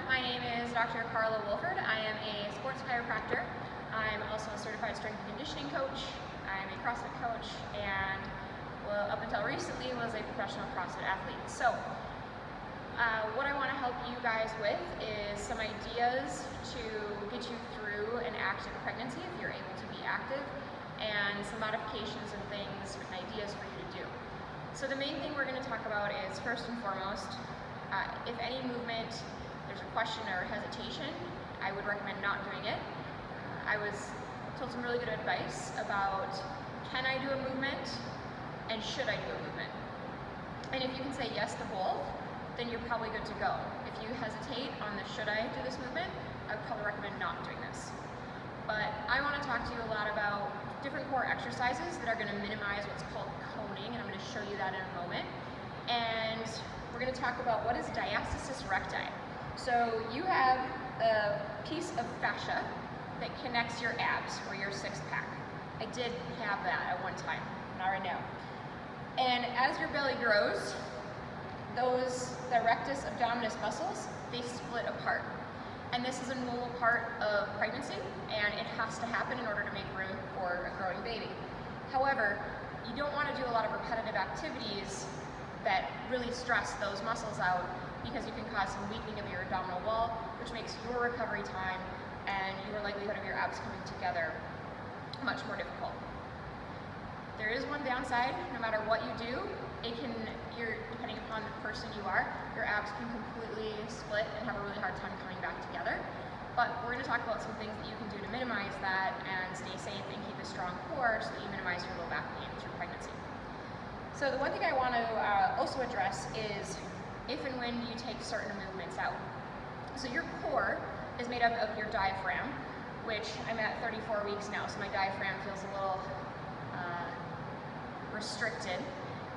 My name is Dr. Carla Wolford. I am a sports chiropractor. I'm also a certified strength and conditioning coach. I'm a CrossFit coach, and up until recently was a professional CrossFit athlete. So what I want to help you guys with is some ideas to get you through an active pregnancy if you're able to be active, and some modifications and things and ideas for you to do. So the main thing we're going to talk about is, first and foremost, if any movement, there's a question or hesitation, I would recommend not doing it. I was told some really good advice about, can I do a movement and should I do a movement? And if you can say yes to both, then you're probably good to go. If you hesitate on the should I do this movement, I would probably recommend not doing this. But I want to talk to you a lot about different core exercises that are going to minimize what's called coning, and I'm going to show you that in a moment. And we're going to talk about what is diastasis recti. So you have a piece of fascia that connects your abs or your six pack. I did have that at one time, not right now. And as your belly grows, the rectus abdominis muscles, they split apart. And this is a normal part of pregnancy, and it has to happen in order to make room for a growing baby. However, you don't want to do a lot of repetitive activities that really stress those muscles out, because you can cause some weakening of your abdominal wall, which makes your recovery time and your likelihood of your abs coming together much more difficult. There is one downside: no matter what you do, depending upon the person you are, your abs can completely split and have a really hard time coming back together. But we're going to talk about some things that you can do to minimize that and stay safe and keep a strong core so that you minimize your low back pain through pregnancy. So the one thing I want to also address is if and when you take certain movements out. So your core is made up of your diaphragm, which I'm at 34 weeks now, so my diaphragm feels a little restricted.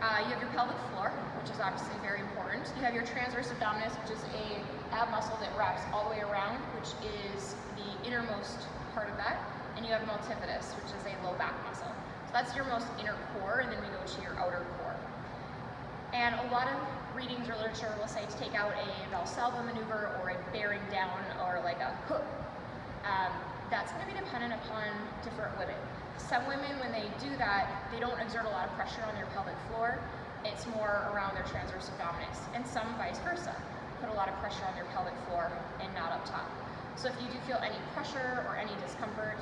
You have your pelvic floor, which is obviously very important. You have your transverse abdominis, which is a ab muscle that wraps all the way around, which is the innermost part of that. And you have multifidus, which is a low back muscle. So that's your most inner core, and then we go to your outer core. And a lot of readings or literature will say to take out a Valsalva maneuver or a bearing down or like a hook. That's going to be dependent upon different women. Some women, when they do that, they don't exert a lot of pressure on their pelvic floor. It's more around their transverse abdominis, and some vice versa, put a lot of pressure on their pelvic floor and not up top. So if you do feel any pressure or any discomfort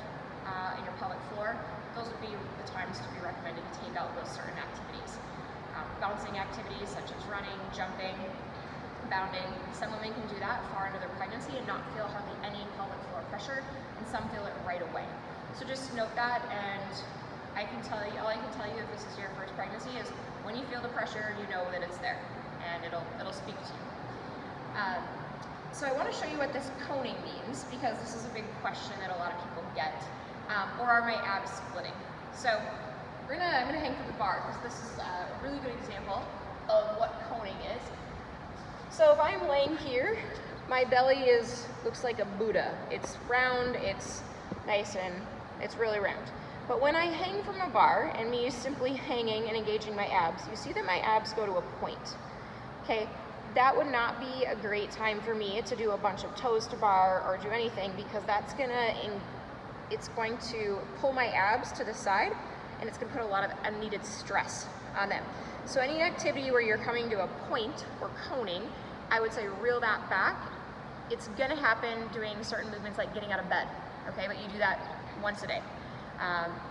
in your pelvic floor, those would be the times to be recommended to take out those certain activities. Bouncing activities such as running, jumping, bounding. Some women can do that far into their pregnancy and not feel hardly any pelvic floor pressure, and some feel it right away. So just note that, and all I can tell you if this is your first pregnancy is when you feel the pressure, you know that it's there, and it'll speak to you. So I want to show you what this coning means, because this is a big question that a lot of people get. Or are my abs splitting? So I'm gonna hang from the bar, because this is a really good example of what coning is. So if I'm laying here, my belly looks like a Buddha. It's round, it's nice, and it's really round. But when I hang from a bar, and me simply hanging and engaging my abs, you see that my abs go to a point. Okay, that would not be a great time for me to do a bunch of toes to bar or do anything, because it's going to pull my abs to the side, and it's going to put a lot of unneeded stress on them. So any activity where you're coming to a point or coning, I would say reel that back. It's going to happen doing certain movements like getting out of bed, okay? But you do that once a day.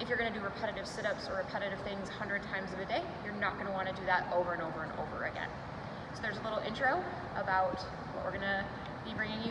If you're going to do repetitive sit-ups or repetitive things 100 times a day, you're not going to want to do that over and over and over again. So there's a little intro about what we're going to be bringing you